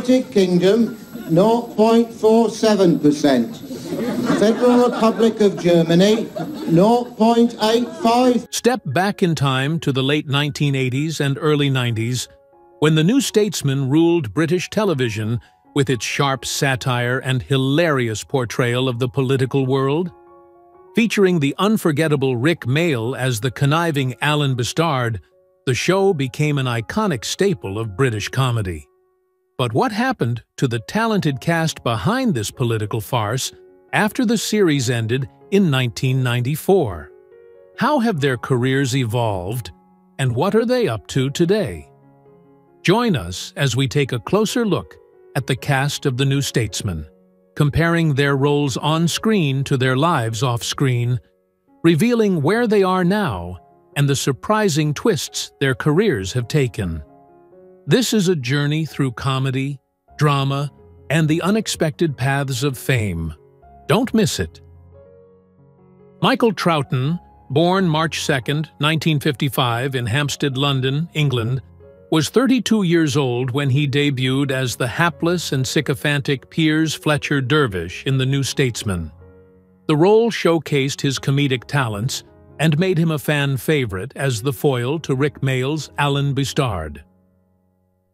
United Kingdom, 0.47%. Federal Republic of Germany, 0.85. Step back in time to the late 1980s and early 90s, when the New Statesman ruled British television with its sharp satire and hilarious portrayal of the political world. Featuring the unforgettable Rick Mayall as the conniving Alan Bastard, the show became an iconic staple of British comedy. But what happened to the talented cast behind this political farce after the series ended in 1994? How have their careers evolved, and what are they up to today? Join us as we take a closer look at the cast of The New Statesman, comparing their roles on screen to their lives off screen, revealing where they are now and the surprising twists their careers have taken. This is a journey through comedy, drama, and the unexpected paths of fame. Don't miss it. Michael Troughton, born March 2, 1955 in Hampstead, London, England, was 32 years old when he debuted as the hapless and sycophantic Piers Fletcher Dervish in The New Statesman. The role showcased his comedic talents and made him a fan favorite as the foil to Rick Mayall's Alan Bastard.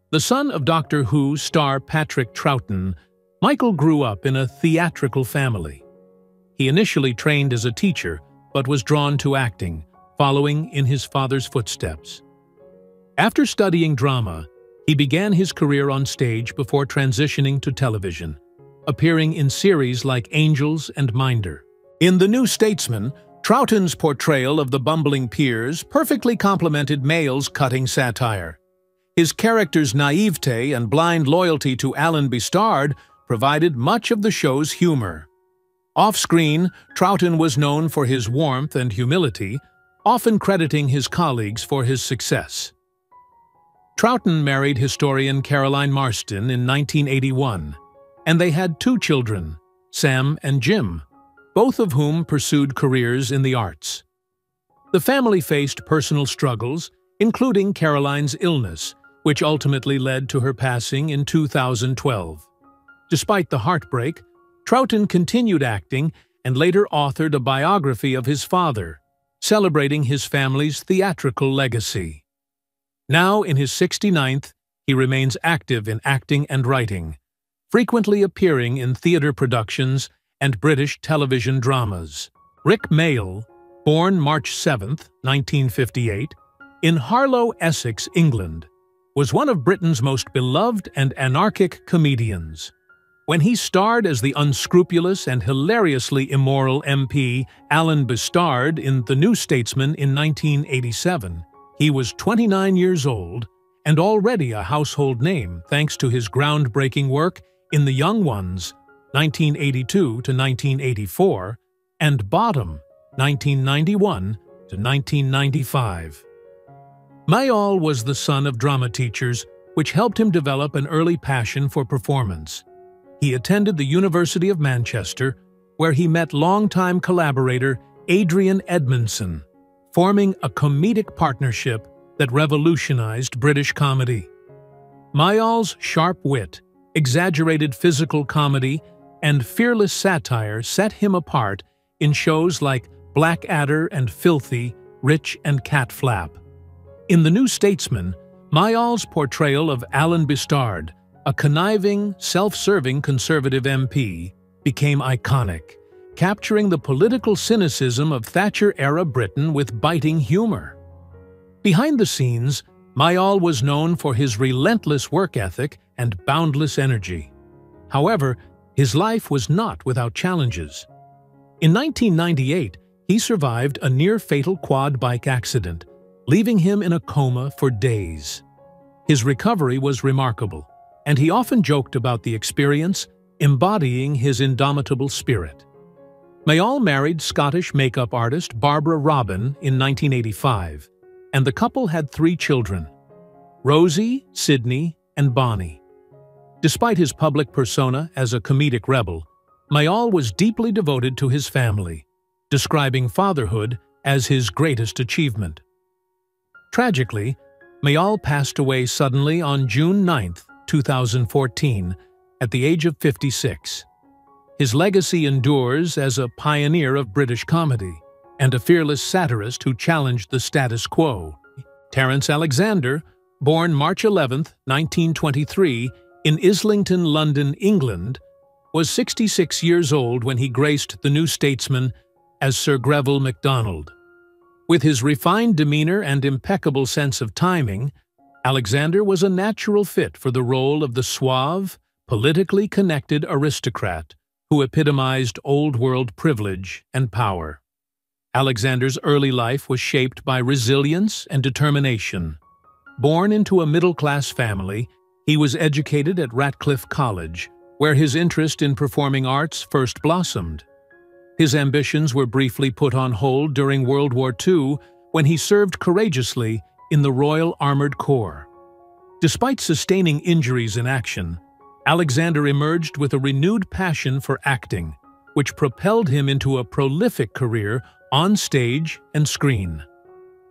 The son of Doctor Who star Patrick Troughton, Michael grew up in a theatrical family. He initially trained as a teacher, but was drawn to acting, following in his father's footsteps. After studying drama, he began his career on stage before transitioning to television, appearing in series like Angels and Minder. In The New Statesman, Troughton's portrayal of the bumbling Piers perfectly complemented Mayall's cutting satire. His character's naivete and blind loyalty to Alan Bastard provided much of the show's humor. Off-screen, Troughton was known for his warmth and humility, often crediting his colleagues for his success. Troughton married historian Caroline Marston in 1981, and they had 2 children, Sam and Jim, both of whom pursued careers in the arts. The family faced personal struggles, including Caroline's illness, which ultimately led to her passing in 2012. Despite the heartbreak, Troughton continued acting and later authored a biography of his father, celebrating his family's theatrical legacy. Now in his 69th, he remains active in acting and writing, frequently appearing in theatre productions and British television dramas. Rick Mayall, born March 7, 1958, in Harlow, Essex, England, was one of Britain's most beloved and anarchic comedians. When he starred as the unscrupulous and hilariously immoral MP Alan Bastard in The New Statesman in 1987, he was 29 years old and already a household name thanks to his groundbreaking work in The Young Ones, 1982 to 1984, and Bottom, 1991 to 1995. Mayall was the son of drama teachers, which helped him develop an early passion for performance. He attended the University of Manchester, where he met longtime collaborator Adrian Edmondson, forming a comedic partnership that revolutionized British comedy. Mayall's sharp wit, exaggerated physical comedy, and fearless satire set him apart in shows like Blackadder and Filthy, Rich and Cat Flap. In The New Statesman, Mayall's portrayal of Alan Bastard, a conniving, self-serving Conservative MP, became iconic, capturing the political cynicism of Thatcher-era Britain with biting humor. Behind the scenes, Mayall was known for his relentless work ethic and boundless energy. However, his life was not without challenges. In 1998, he survived a near-fatal quad bike accident, leaving him in a coma for days. His recovery was remarkable, and he often joked about the experience, embodying his indomitable spirit. Mayall married Scottish makeup artist Barbara Robin in 1985, and the couple had 3 children, Rosie, Sydney, and Bonnie. Despite his public persona as a comedic rebel, Mayall was deeply devoted to his family, describing fatherhood as his greatest achievement. Tragically, Mayall passed away suddenly on June 9, 2014, at the age of 56. His legacy endures as a pioneer of British comedy and a fearless satirist who challenged the status quo. Terence Alexander, born March 11, 1923, in Islington, London, England, was 66 years old when he graced the New Statesman as Sir Greville MacDonald. With his refined demeanor and impeccable sense of timing, Alexander was a natural fit for the role of the suave, politically connected aristocrat who epitomized old-world privilege and power. Alexander's early life was shaped by resilience and determination. Born into a middle-class family, he was educated at Radcliffe College, where his interest in performing arts first blossomed. His ambitions were briefly put on hold during World War II when he served courageously in the Royal Armoured Corps. Despite sustaining injuries in action, Alexander emerged with a renewed passion for acting, which propelled him into a prolific career on stage and screen.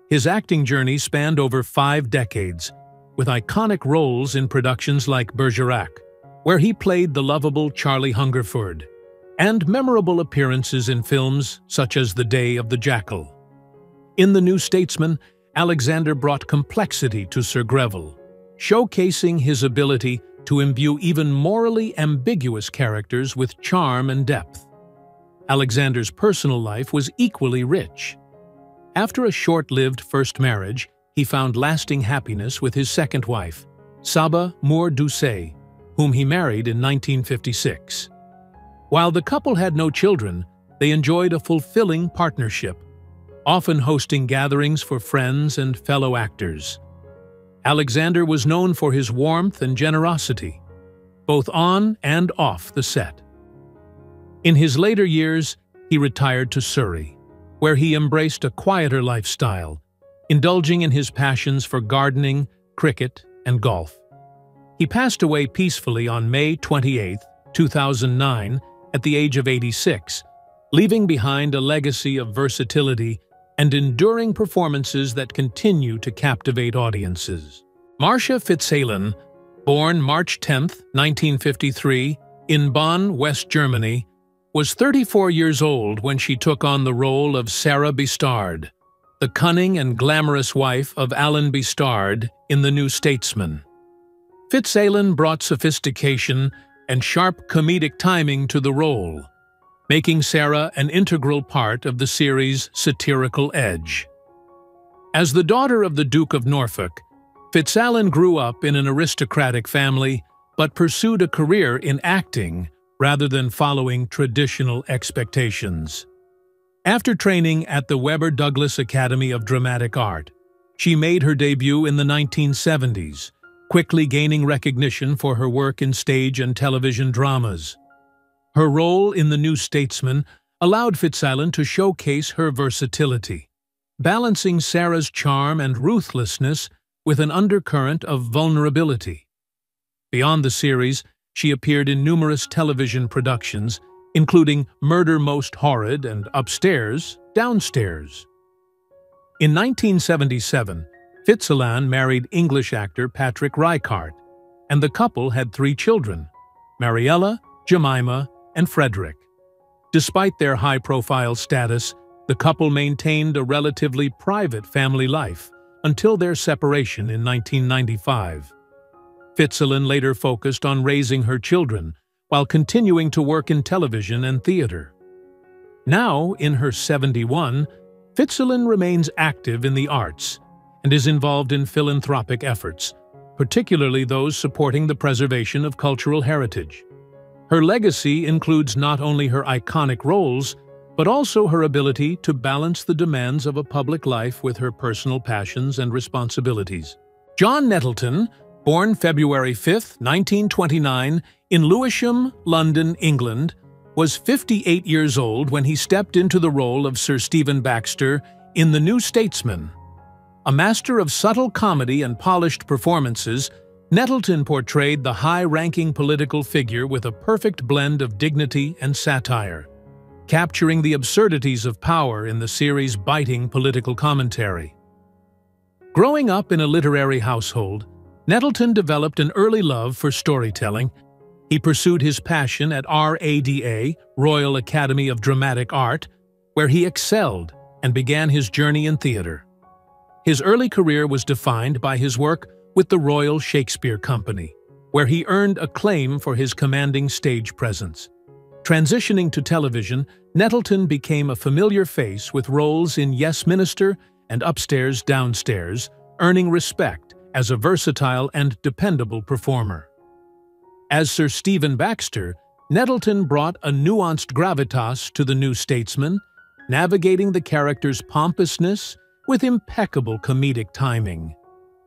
His acting journey spanned over 5 decades, with iconic roles in productions like Bergerac, where he played the lovable Charlie Hungerford, and memorable appearances in films such as The Day of the Jackal. In The New Statesman, Alexander brought complexity to Sir Greville, showcasing his ability to imbue even morally ambiguous characters with charm and depth. Alexander's personal life was equally rich. After a short-lived first marriage, he found lasting happiness with his second wife, Saba Moore Doucet, whom he married in 1956. While the couple had no children, they enjoyed a fulfilling partnership, often hosting gatherings for friends and fellow actors. Alexander was known for his warmth and generosity, both on and off the set. In his later years, he retired to Surrey, where he embraced a quieter lifestyle, indulging in his passions for gardening, cricket, and golf. He passed away peacefully on May 28, 2009, at the age of 86, leaving behind a legacy of versatility and enduring performances that continue to captivate audiences. Marcia Fitzalan, born March 10, 1953, in Bonn, West Germany, was 34 years old when she took on the role of Sarah Bistard, the cunning and glamorous wife of Alan Bistard in The New Statesman. Fitzalan brought sophistication and sharp comedic timing to the role, making Sarah an integral part of the series' satirical edge. As the daughter of the Duke of Norfolk, Fitzalan grew up in an aristocratic family but pursued a career in acting rather than following traditional expectations. After training at the Webber Douglas Academy of Dramatic Art, she made her debut in the 1970s, quickly gaining recognition for her work in stage and television dramas. Her role in The New Statesman allowed Fitzalan to showcase her versatility, balancing Sarah's charm and ruthlessness with an undercurrent of vulnerability. Beyond the series, she appeared in numerous television productions, including Murder Most Horrid and Upstairs, Downstairs. In 1977, Fitzalan married English actor Patrick Ricart, and the couple had 3 children, Mariella, Jemima, and Frederick. Despite their high-profile status, the couple maintained a relatively private family life until their separation in 1995. Fitzalan later focused on raising her children while continuing to work in television and theater. Now, in her 71, Fitzalan remains active in the arts and is involved in philanthropic efforts, particularly those supporting the preservation of cultural heritage. Her legacy includes not only her iconic roles, but also her ability to balance the demands of a public life with her personal passions and responsibilities. John Nettleton, born February 5, 1929, in Lewisham, London, England, was 58 years old when he stepped into the role of Sir Stephen Baxter in The New Statesman. A master of subtle comedy and polished performances, Nettleton portrayed the high-ranking political figure with a perfect blend of dignity and satire, capturing the absurdities of power in the series' biting political commentary. Growing up in a literary household, Nettleton developed an early love for storytelling. He pursued his passion at RADA, Royal Academy of Dramatic Art, where he excelled and began his journey in theater. His early career was defined by his work with the Royal Shakespeare Company, where he earned acclaim for his commanding stage presence. Transitioning to television, Nettleton became a familiar face with roles in Yes Minister and Upstairs, Downstairs, earning respect as a versatile and dependable performer. As Sir Stephen Baxter, Nettleton brought a nuanced gravitas to the New Statesman, navigating the character's pompousness with impeccable comedic timing.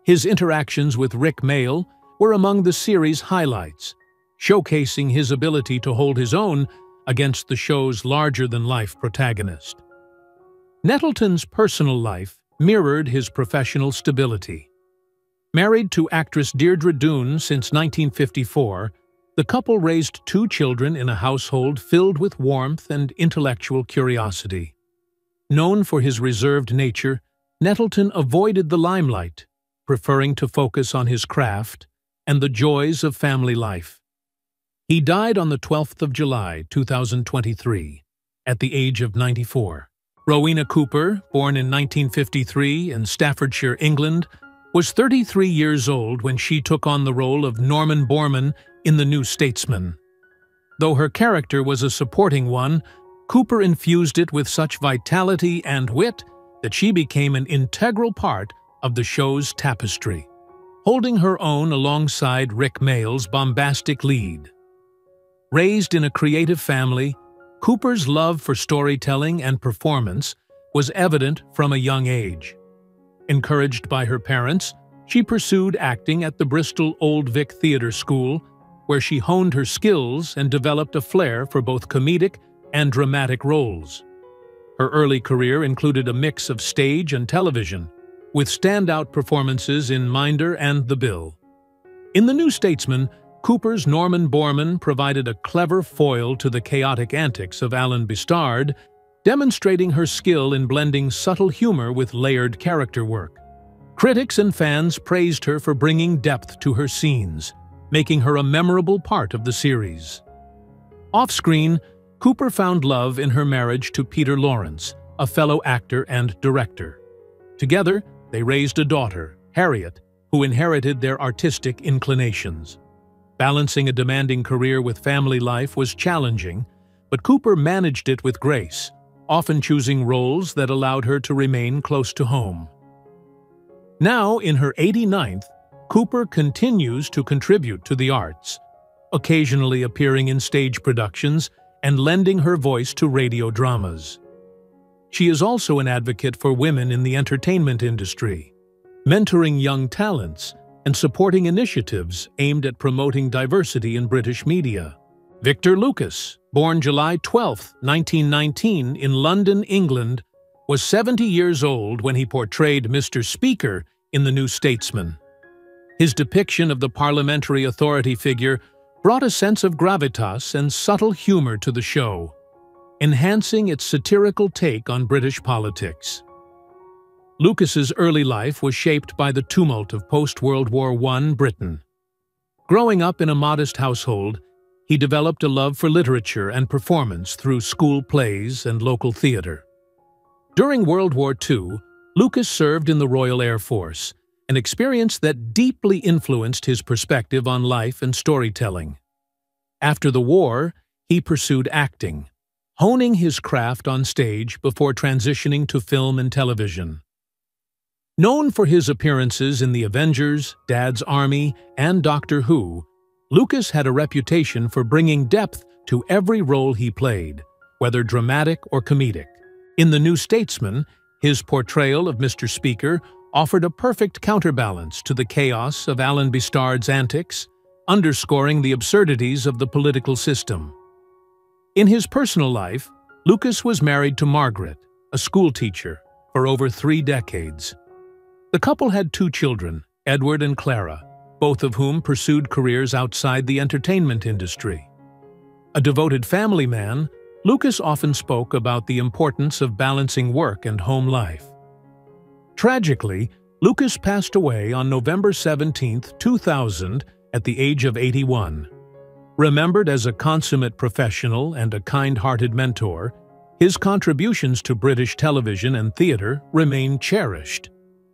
His interactions with Rick Mayall were among the series' highlights, showcasing his ability to hold his own against the show's larger-than-life protagonist. Nettleton's personal life mirrored his professional stability. Married to actress Deirdre Doone since 1954, the couple raised 2 children in a household filled with warmth and intellectual curiosity. Known for his reserved nature, Nettleton avoided the limelight, preferring to focus on his craft and the joys of family life. He died on the 12th of July, 2023, at the age of 94. Rowena Cooper, born in 1953 in Staffordshire, England, was 33 years old when she took on the role of Norman Borman in The New Statesman. Though her character was a supporting one, Cooper infused it with such vitality and wit that she became an integral part of the show's tapestry, holding her own alongside Rick Mayall's bombastic lead. Raised in a creative family, Cooper's love for storytelling and performance was evident from a young age. Encouraged by her parents, she pursued acting at the Bristol Old Vic Theatre School, where she honed her skills and developed a flair for both comedic and dramatic roles. Her early career included a mix of stage and television, with standout performances in Minder and The Bill. In The New Statesman, Cooper's Norman Borman provided a clever foil to the chaotic antics of Alan Bistard, demonstrating her skill in blending subtle humor with layered character work. Critics and fans praised her for bringing depth to her scenes, making her a memorable part of the series. Off-screen, Cooper found love in her marriage to Peter Lawrence, a fellow actor and director. Together, they raised a daughter, Harriet, who inherited their artistic inclinations. Balancing a demanding career with family life was challenging, but Cooper managed it with grace, often choosing roles that allowed her to remain close to home. Now, in her 89th, Cooper continues to contribute to the arts, occasionally appearing in stage productions and lending her voice to radio dramas. She is also an advocate for women in the entertainment industry, mentoring young talents and supporting initiatives aimed at promoting diversity in British media. Victor Lucas, born July 12, 1919 in London, England, was 70 years old when he portrayed Mr. Speaker in The New Statesman. His depiction of the parliamentary authority figure brought a sense of gravitas and subtle humor to the show, enhancing its satirical take on British politics. Lucas's early life was shaped by the tumult of post-World War I Britain. Growing up in a modest household, he developed a love for literature and performance through school plays and local theater. During World War II, Lucas served in the Royal Air Force, an experience that deeply influenced his perspective on life and storytelling. After the war, he pursued acting, honing his craft on stage before transitioning to film and television. Known for his appearances in The Avengers, Dad's Army, and Doctor Who, Lucas had a reputation for bringing depth to every role he played, whether dramatic or comedic. In The New Statesman, his portrayal of Mr. Speaker offered a perfect counterbalance to the chaos of Alan Bistard's antics, underscoring the absurdities of the political system. In his personal life, Lucas was married to Margaret, a schoolteacher, for over 3 decades. The couple had 2 children, Edward and Clara, both of whom pursued careers outside the entertainment industry. A devoted family man, Lucas often spoke about the importance of balancing work and home life. Tragically, Lucas passed away on November 17, 2000, at the age of 81. Remembered as a consummate professional and a kind-hearted mentor, his contributions to British television and theatre remain cherished.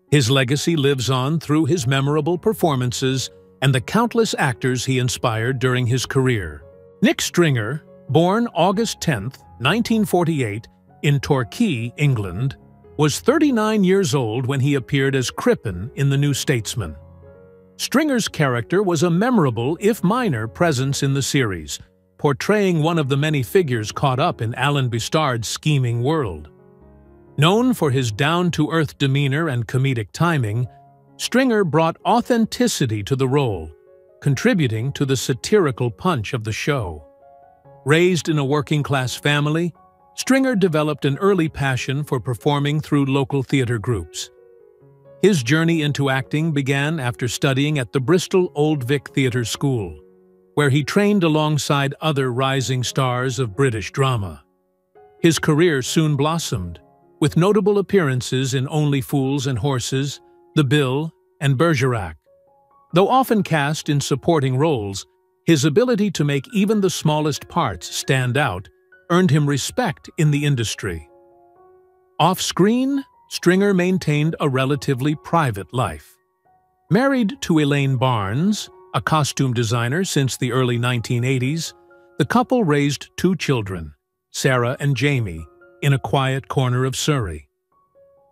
His legacy lives on through his memorable performances and the countless actors he inspired during his career. Nick Stringer, born August 10, 1948, in Torquay, England, was 39 years old when he appeared as Crippen in The New Statesman. Stringer's character was a memorable, if minor, presence in the series, portraying one of the many figures caught up in Alan Bustard's scheming world. Known for his down-to-earth demeanor and comedic timing, Stringer brought authenticity to the role, contributing to the satirical punch of the show. Raised in a working-class family, Stringer developed an early passion for performing through local theatre groups. His journey into acting began after studying at the Bristol Old Vic Theatre School, where he trained alongside other rising stars of British drama. His career soon blossomed, with notable appearances in Only Fools and Horses, The Bill, and Bergerac. Though often cast in supporting roles, his ability to make even the smallest parts stand out earned him respect in the industry. Off-screen, Stringer maintained a relatively private life. Married to Elaine Barnes, a costume designer since the early 1980s, the couple raised two children, Sarah and Jamie, in a quiet corner of Surrey.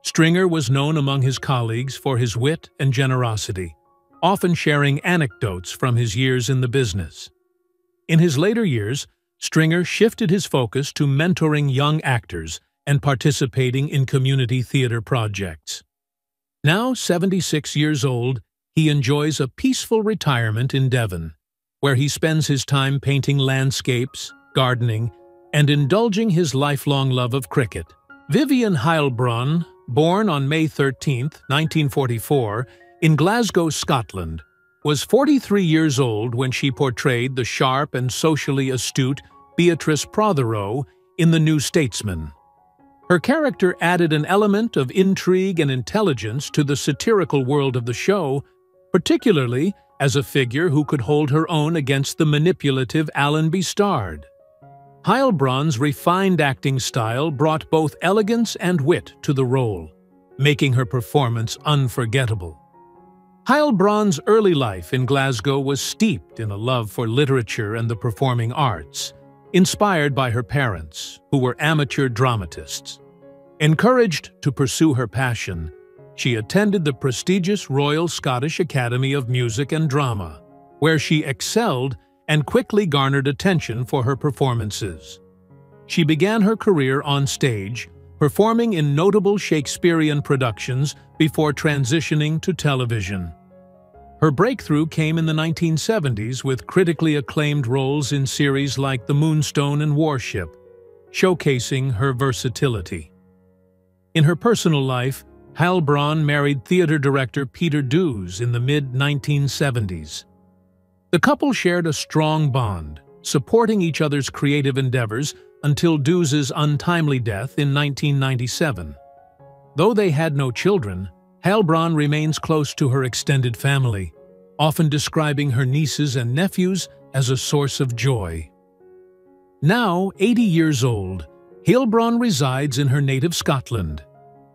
Stringer was known among his colleagues for his wit and generosity, often sharing anecdotes from his years in the business. In his later years, Stringer shifted his focus to mentoring young actors and participating in community theatre projects. Now 76 years old, he enjoys a peaceful retirement in Devon, where he spends his time painting landscapes, gardening, and indulging his lifelong love of cricket. Vivian Heilbronn, born on May 13, 1944, in Glasgow, Scotland, was 43 years old when she portrayed the sharp and socially astute Beatrice Prothero in The New Statesman. Her character added an element of intrigue and intelligence to the satirical world of the show, particularly as a figure who could hold her own against the manipulative Alan Bustard. Heilbronn's refined acting style brought both elegance and wit to the role, making her performance unforgettable. Heilbronn's early life in Glasgow was steeped in a love for literature and the performing arts, inspired by her parents, who were amateur dramatists. Encouraged to pursue her passion, she attended the prestigious Royal Scottish Academy of Music and Drama, where she excelled and quickly garnered attention for her performances. She began her career on stage, performing in notable Shakespearean productions before transitioning to television. Her breakthrough came in the 1970s with critically acclaimed roles in series like The Moonstone and Warship, showcasing her versatility. In her personal life, Heilbronn married theatre director Peter Dews in the mid-1970s. The couple shared a strong bond, supporting each other's creative endeavors until Dews's untimely death in 1997. Though they had no children, Heilbronn remains close to her extended family, often describing her nieces and nephews as a source of joy. Now 80 years old, Heilbronn resides in her native Scotland.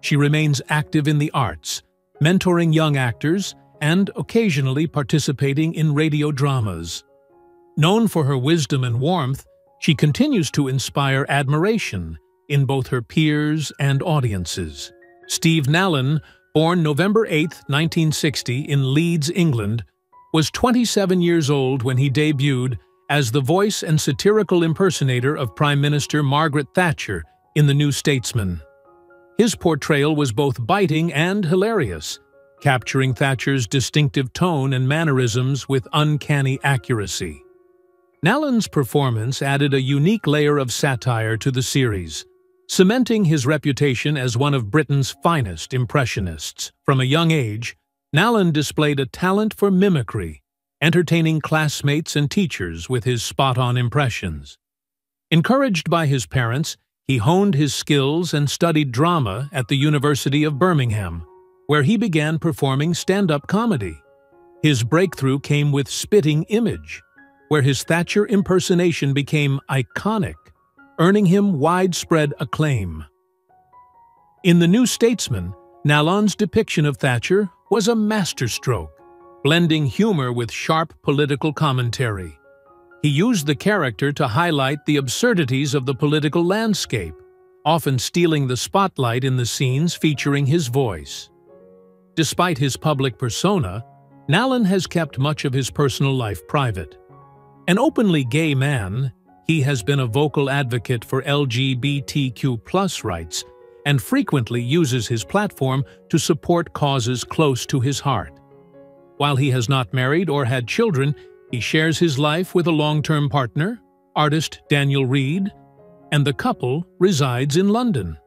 She remains active in the arts, mentoring young actors and occasionally participating in radio dramas. Known for her wisdom and warmth, she continues to inspire admiration in both her peers and audiences. Steve Nallon, born November 8, 1960, in Leeds, England, was 27 years old when he debuted as the voice and satirical impersonator of Prime Minister Margaret Thatcher in The New Statesman. His portrayal was both biting and hilarious, capturing Thatcher's distinctive tone and mannerisms with uncanny accuracy. Nallon's performance added a unique layer of satire to the series, cementing his reputation as one of Britain's finest impressionists. From a young age, Nallon displayed a talent for mimicry, entertaining classmates and teachers with his spot-on impressions. Encouraged by his parents, he honed his skills and studied drama at the University of Birmingham, where he began performing stand-up comedy. His breakthrough came with Spitting Image, where his Thatcher impersonation became iconic, earning him widespread acclaim. In The New Statesman, Nallon's depiction of Thatcher was a masterstroke, blending humor with sharp political commentary. He used the character to highlight the absurdities of the political landscape, often stealing the spotlight in the scenes featuring his voice. Despite his public persona, Nallon has kept much of his personal life private. An openly gay man, he has been a vocal advocate for LGBTQ+ rights and frequently uses his platform to support causes close to his heart. While he has not married or had children, he shares his life with a long-term partner, artist Daniel Reed, and the couple resides in London.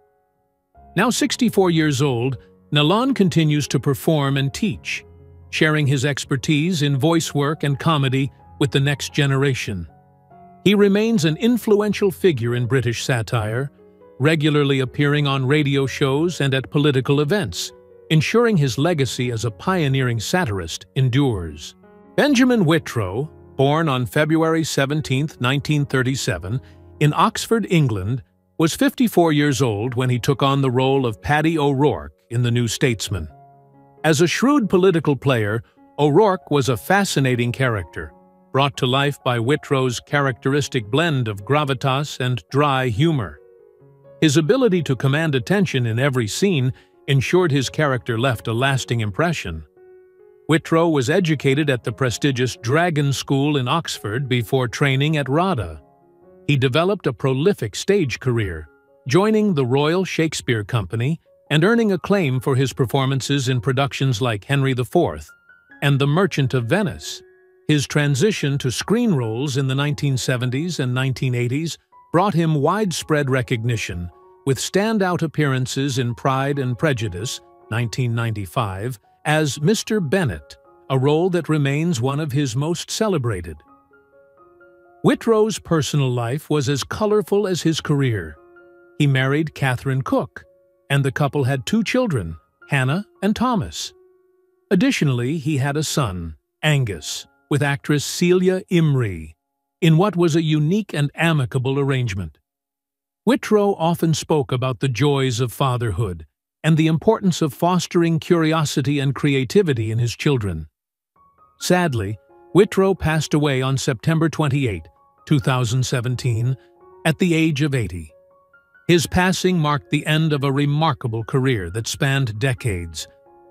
Now 64 years old, Nallon continues to perform and teach, sharing his expertise in voice work and comedy with the next generation. He remains an influential figure in British satire, regularly appearing on radio shows and at political events, ensuring his legacy as a pioneering satirist endures. Benjamin Whitrow, born on February 17, 1937, in Oxford, England, was 54 years old when he took on the role of Paddy O'Rourke in The New Statesman. As a shrewd political player, O'Rourke was a fascinating character, brought to life by Whitrow's characteristic blend of gravitas and dry humor. His ability to command attention in every scene ensured his character left a lasting impression. Whitrow was educated at the prestigious Dragon School in Oxford before training at RADA. He developed a prolific stage career, joining the Royal Shakespeare Company and earning acclaim for his performances in productions like Henry IV and The Merchant of Venice. His transition to screen roles in the 1970s and 1980s brought him widespread recognition, with standout appearances in Pride and Prejudice, 1995, as Mr. Bennet, a role that remains one of his most celebrated. Whitrow's personal life was as colorful as his career. He married Catherine Cook, and the couple had 2 children, Hannah and Thomas. Additionally, he had a son, Angus, with actress Celia Imrie, in what was a unique and amicable arrangement. Whitrow often spoke about the joys of fatherhood and the importance of fostering curiosity and creativity in his children. Sadly, Whitrow passed away on September 28, 2017, at the age of 80. His passing marked the end of a remarkable career that spanned decades,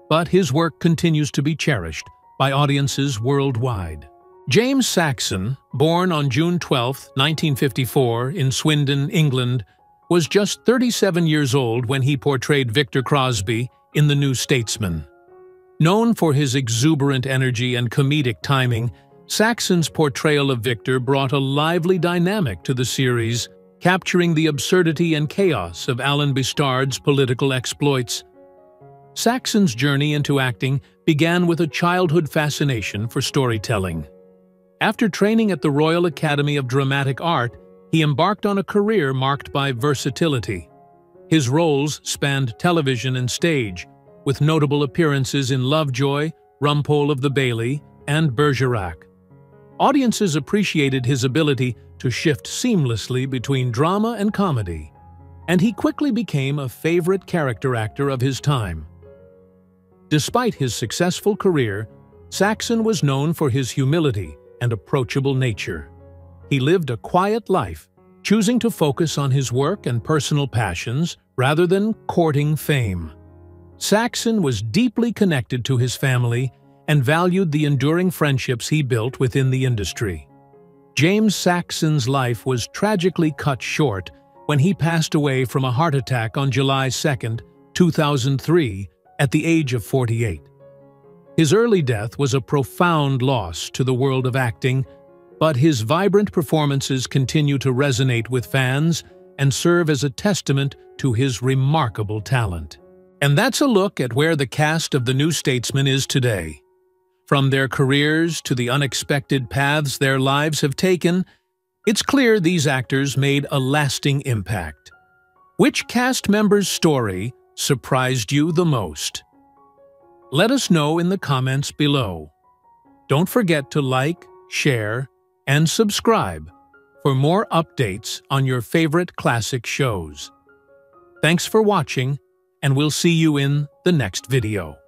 but his work continues to be cherished by audiences worldwide. James Saxon, born on June 12, 1954, in Swindon, England, was just 37 years old when he portrayed Victor Crosby in The New Statesman. Known for his exuberant energy and comedic timing, Saxon's portrayal of Victor brought a lively dynamic to the series, capturing the absurdity and chaos of Alan Bustard's political exploits. Saxon's journey into acting began with a childhood fascination for storytelling. After training at the Royal Academy of Dramatic Art, he embarked on a career marked by versatility. His roles spanned television and stage, with notable appearances in Lovejoy, Rumpole of the Bailey, and Bergerac. Audiences appreciated his ability to shift seamlessly between drama and comedy, and he quickly became a favorite character actor of his time. Despite his successful career, Saxon was known for his humility and approachable nature. He lived a quiet life, choosing to focus on his work and personal passions rather than courting fame. Saxon was deeply connected to his family and valued the enduring friendships he built within the industry. James Saxon's life was tragically cut short when he passed away from a heart attack on July 2, 2003, at the age of 48. His early death was a profound loss to the world of acting, but his vibrant performances continue to resonate with fans and serve as a testament to his remarkable talent. And that's a look at where the cast of The New Statesman is today. From their careers to the unexpected paths their lives have taken, it's clear these actors made a lasting impact. Which cast member's story surprised you the most? Let us know in the comments below. Don't forget to like, share, and subscribe for more updates on your favorite classic shows. Thanks for watching, and we'll see you in the next video.